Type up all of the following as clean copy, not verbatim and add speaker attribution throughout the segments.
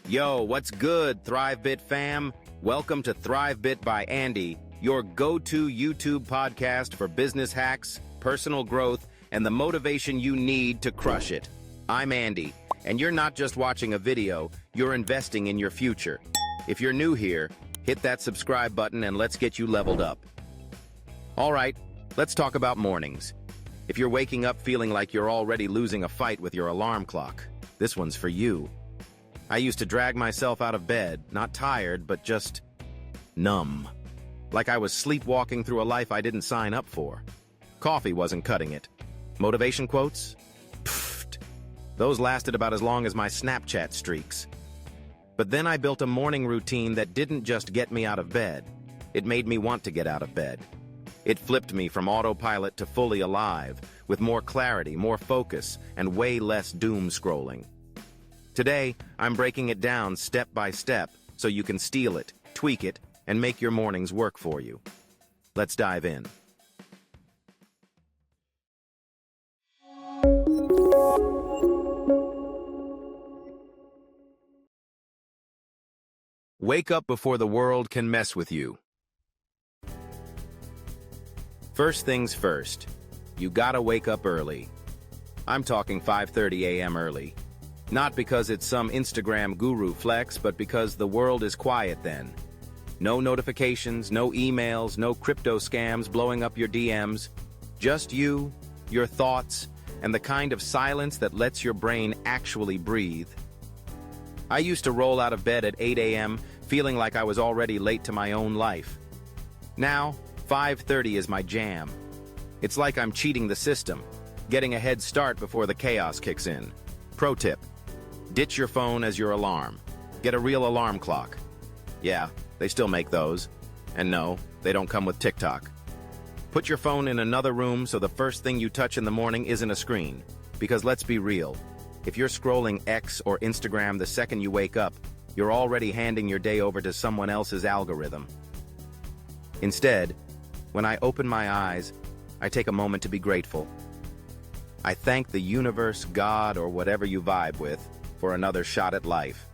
Speaker 1: Yo, what's good, ThriveBit fam? Welcome to ThriveBit by Andy, your go-to YouTube podcast for business hacks, personal growth, and the motivation you need to crush it. I'm Andy, and you're not just watching a video, you're investing in your future. If you're new here, hit that subscribe button and let's get you leveled up. All right, let's talk about mornings. If you're waking up feeling like you're already losing a fight with your alarm clock, this one's for you. I used to drag myself out of bed, not tired, but just numb. Like I was sleepwalking through a life I didn't sign up for. Coffee wasn't cutting it. Motivation quotes? Pfft. Those lasted about as long as my Snapchat streaks. But then I built a morning routine that didn't just get me out of bed. It made me want to get out of bed. It flipped me from autopilot to fully alive, with more clarity, more focus, and way less doom scrolling. Today, I'm breaking it down step by step so you can steal it, tweak it, and make your mornings work for you. Let's dive in. Wake up before the world can mess with you. First things first, you gotta wake up early. I'm talking 5:30 a.m. early. Not because it's some Instagram guru flex, but because the world is quiet then. No notifications, no emails, no crypto scams blowing up your DMs. Just you, your thoughts, and the kind of silence that lets your brain actually breathe. I used to roll out of bed at 8 a.m. feeling like I was already late to my own life. Now, 5:30 is my jam. It's like I'm cheating the system, getting a head start before the chaos kicks in. Pro tip: ditch your phone as your alarm. Get a real alarm clock. Yeah, they still make those. And no, they don't come with TikTok. Put your phone in another room so the first thing you touch in the morning isn't a screen. Because let's be real, if you're scrolling X or Instagram the second you wake up, you're already handing your day over to someone else's algorithm. Instead, when I open my eyes, I take a moment to be grateful. I thank the universe, God, or whatever you vibe with, for another shot at life.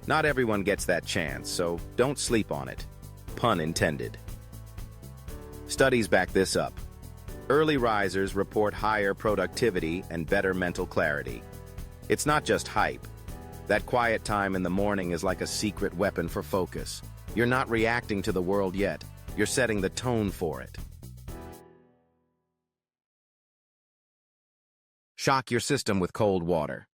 Speaker 1: Not everyone gets that chance, so don't sleep on it. Pun intended. Studies back this up. Early risers report higher productivity and better mental clarity. It's not just hype. That quiet time in the morning is like a secret weapon for focus. You're not reacting to the world yet. You're setting the tone for it. Shock your system with cold water.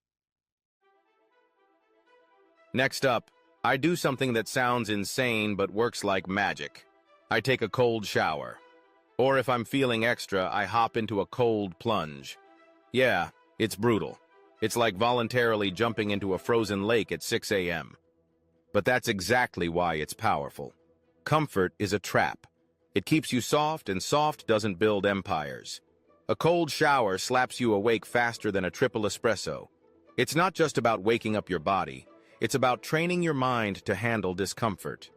Speaker 1: Next up, I do something that sounds insane but works like magic. I take a cold shower. Or if I'm feeling extra, I hop into a cold plunge. Yeah, it's brutal. It's like voluntarily jumping into a frozen lake at 6 a.m. But that's exactly why it's powerful. Comfort is a trap. It keeps you soft, and soft doesn't build empires. A cold shower slaps you awake faster than a triple espresso. It's not just about waking up your body. It's about training your mind to handle discomfort.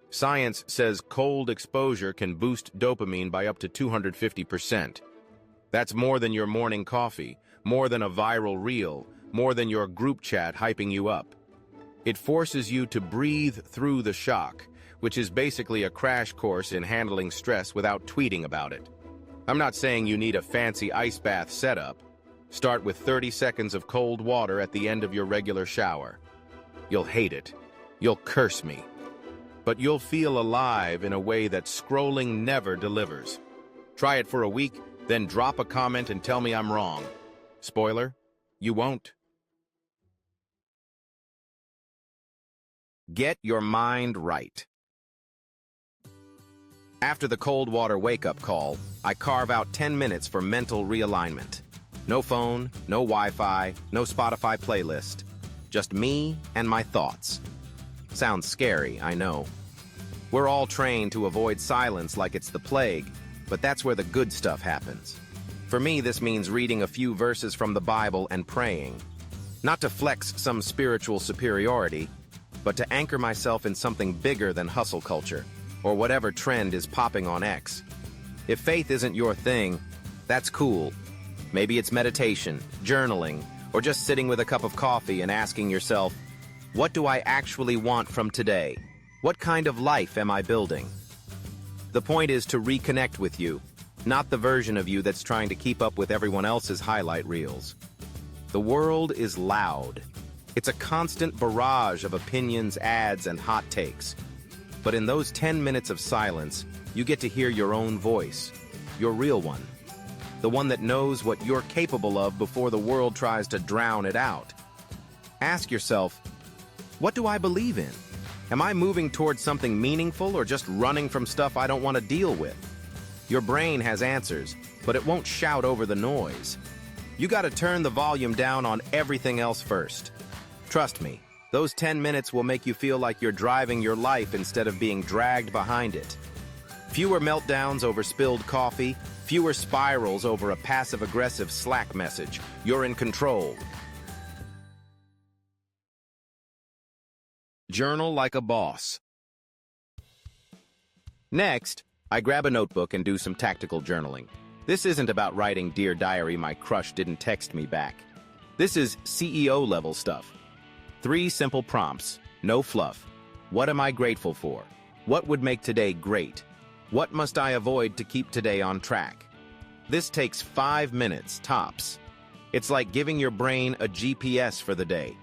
Speaker 1: Science says cold exposure can boost dopamine by up to 250%. That's more than your morning coffee, more than a viral reel, more than your group chat hyping you up. It forces you to breathe through the shock, which is basically a crash course in handling stress without tweeting about it. I'm not saying you need a fancy ice bath setup. Start with 30 seconds of cold water at the end of your regular shower. You'll hate it. You'll curse me. But you'll feel alive in a way that scrolling never delivers. Try it for a week, then drop a comment and tell me I'm wrong. Spoiler, you won't. Get your mind right. After the cold water wake-up call, I carve out 10 minutes for mental realignment. No phone, no Wi-Fi, no Spotify playlist. Just me and my thoughts. Sounds scary, I know. We're all trained to avoid silence like it's the plague, but that's where the good stuff happens. For me, this means reading a few verses from the Bible and praying. Not to flex some spiritual superiority, but to anchor myself in something bigger than hustle culture, or whatever trend is popping on X. If faith isn't your thing, that's cool. Maybe it's meditation, journaling, or just sitting with a cup of coffee and asking yourself, What do I actually want from today? What kind of life am I building? The point is to reconnect with you, not the version of you that's trying to keep up with everyone else's highlight reels. The world is loud. It's a constant barrage of opinions, ads, and hot takes. But in those 10 minutes of silence, you get to hear your own voice, your real one. The one that knows what you're capable of before the world tries to drown it out. Ask yourself, what do I believe in? Am I moving towards something meaningful or just running from stuff I don't want to deal with? Your brain has answers, but it won't shout over the noise. You got to turn the volume down on everything else first. Trust me, those 10 minutes will make you feel like you're driving your life instead of being dragged behind it. Fewer meltdowns over spilled coffee, fewer spirals over a passive-aggressive Slack message. You're in control. Journal like a boss. Next, I grab a notebook and do some tactical journaling. This isn't about writing, "Dear Diary, my crush didn't text me back." This is CEO-level stuff. 3 simple prompts, no fluff. What am I grateful for? What would make today great? What must I avoid to keep today on track? This takes 5 minutes, tops. It's like giving your brain a GPS for the day.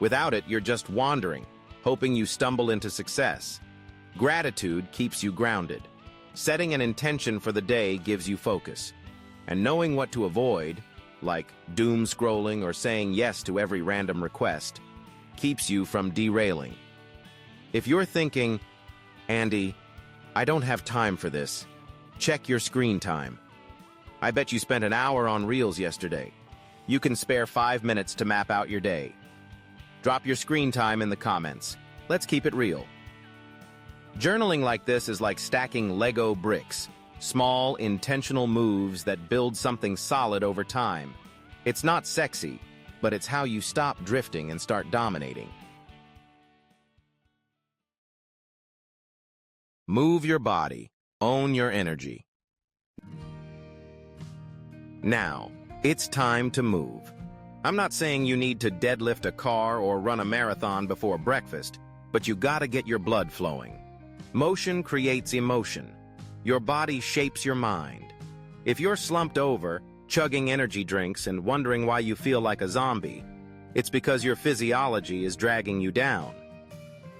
Speaker 1: Without it, you're just wandering, hoping you stumble into success. Gratitude keeps you grounded. Setting an intention for the day gives you focus. And knowing what to avoid, like doom scrolling or saying yes to every random request, keeps you from derailing. If you're thinking, "Andy, I don't have time for this," check your screen time. I bet you spent an hour on Reels yesterday. You can spare 5 minutes to map out your day. Drop your screen time in the comments. Let's keep it real. Journaling like this is like stacking Lego bricks, small, intentional moves that build something solid over time. It's not sexy, but it's how you stop drifting and start dominating. Move your body. Own your energy. Now, it's time to move. I'm not saying you need to deadlift a car or run a marathon before breakfast, but you gotta get your blood flowing. Motion creates emotion. Your body shapes your mind. If you're slumped over, chugging energy drinks and wondering why you feel like a zombie, it's because your physiology is dragging you down.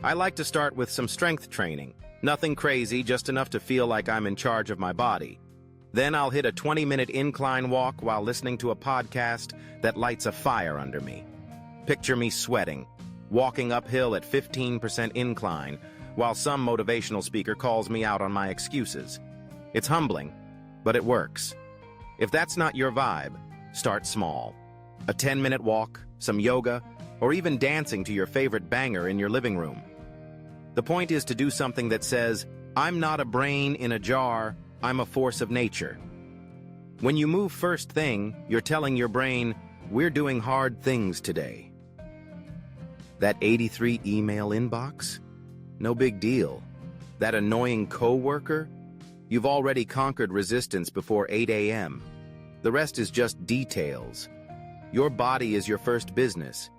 Speaker 1: I like to start with some strength training. Nothing crazy, just enough to feel like I'm in charge of my body. Then I'll hit a 20-minute incline walk while listening to a podcast that lights a fire under me. Picture me sweating, walking uphill at 15% incline, while some motivational speaker calls me out on my excuses. It's humbling, but it works. If that's not your vibe, start small. A 10-minute walk, some yoga, or even dancing to your favorite banger in your living room. The point is to do something that says, "I'm not a brain in a jar, I'm a force of nature." When you move first thing, you're telling your brain, "We're doing hard things today." That 83 email inbox? No big deal. That annoying coworker? You've already conquered resistance before 8 a.m. The rest is just details. Your body is your first business.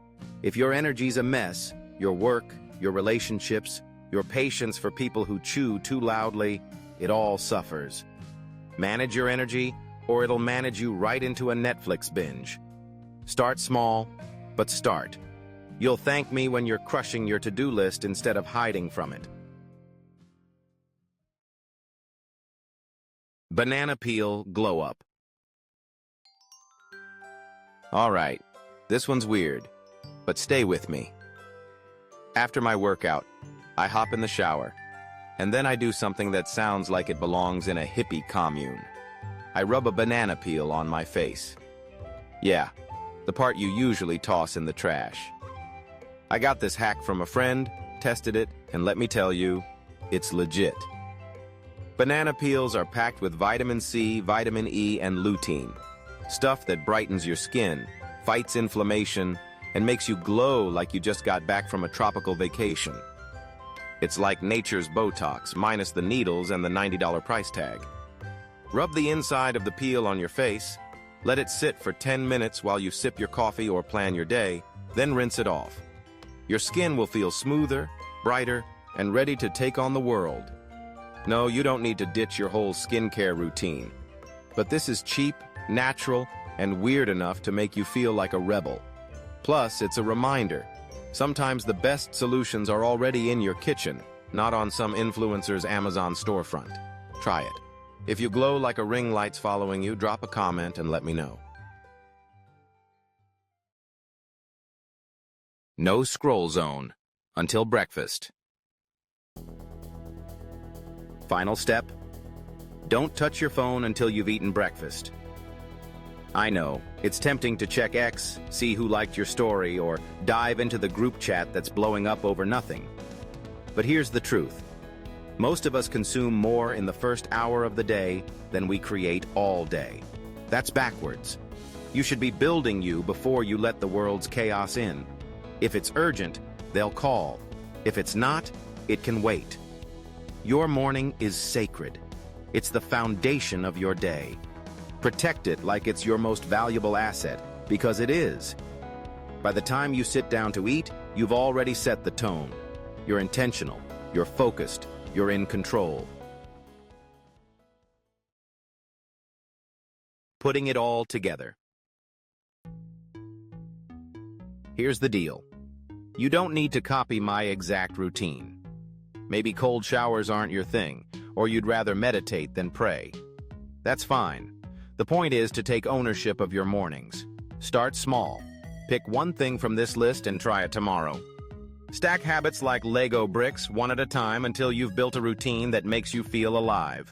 Speaker 1: If your energy's a mess, your work, your relationships, your patience for people who chew too loudly, it all suffers. Manage your energy, or it'll manage you right into a Netflix binge. Start small, but start. You'll thank me when you're crushing your to-do list instead of hiding from it. Banana peel glow up. All right, this one's weird, but stay with me. After my workout, I hop in the shower, and then I do something that sounds like it belongs in a hippie commune. I rub a banana peel on my face. Yeah, the part you usually toss in the trash. I got this hack from a friend, tested it, and let me tell you, it's legit. Banana peels are packed with vitamin C, vitamin E, and lutein, stuff that brightens your skin, fights inflammation, and makes you glow like you just got back from a tropical vacation. It's like nature's Botox, minus the needles and the $90 price tag. Rub the inside of the peel on your face, let it sit for 10 minutes while you sip your coffee or plan your day, then rinse it off. Your skin will feel smoother, brighter, and ready to take on the world. No, you don't need to ditch your whole skincare routine. But this is cheap, natural, and weird enough to make you feel like a rebel. Plus, it's a reminder. Sometimes the best solutions are already in your kitchen, not on some influencer's Amazon storefront. Try it. If you glow like a ring light's following you, drop a comment and let me know. No scroll zone until breakfast. Final step: don't touch your phone until you've eaten breakfast. I know, it's tempting to check X, see who liked your story, or dive into the group chat that's blowing up over nothing. But here's the truth. Most of us consume more in the first hour of the day than we create all day. That's backwards. You should be building you before you let the world's chaos in. If it's urgent, they'll call. If it's not, it can wait. Your morning is sacred. It's the foundation of your day. Protect it like it's your most valuable asset, because it is. By the time you sit down to eat, you've already set the tone. You're intentional, you're focused, you're in control. Putting it all together. Here's the deal. You don't need to copy my exact routine. Maybe cold showers aren't your thing, or you'd rather meditate than pray. That's fine. The point is to take ownership of your mornings. Start small. Pick one thing from this list and try it tomorrow. Stack habits like Lego bricks one at a time until you've built a routine that makes you feel alive.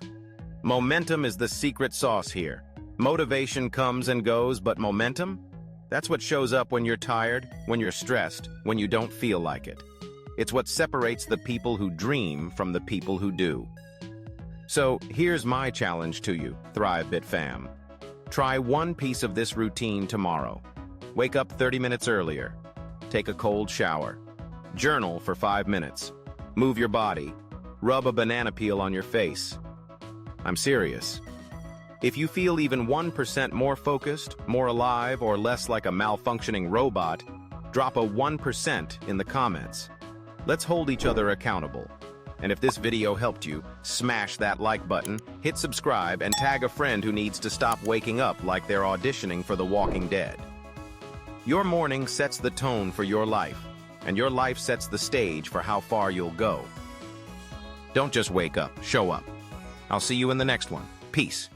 Speaker 1: Momentum is the secret sauce here. Motivation comes and goes, but momentum? That's what shows up when you're tired, when you're stressed, when you don't feel like it. It's what separates the people who dream from the people who do. So here's my challenge to you, ThriveBit fam. Try one piece of this routine tomorrow. Wake up 30 minutes earlier. Take a cold shower. Journal for 5 minutes. Move your body. Rub a banana peel on your face. I'm serious. If you feel even 1% more focused, more alive, or less like a malfunctioning robot, drop a 1% in the comments. Let's hold each other accountable. And if this video helped you, smash that like button, hit subscribe, and tag a friend who needs to stop waking up like they're auditioning for The Walking Dead. Your morning sets the tone for your life, and your life sets the stage for how far you'll go. Don't just wake up, show up. I'll see you in the next one. Peace.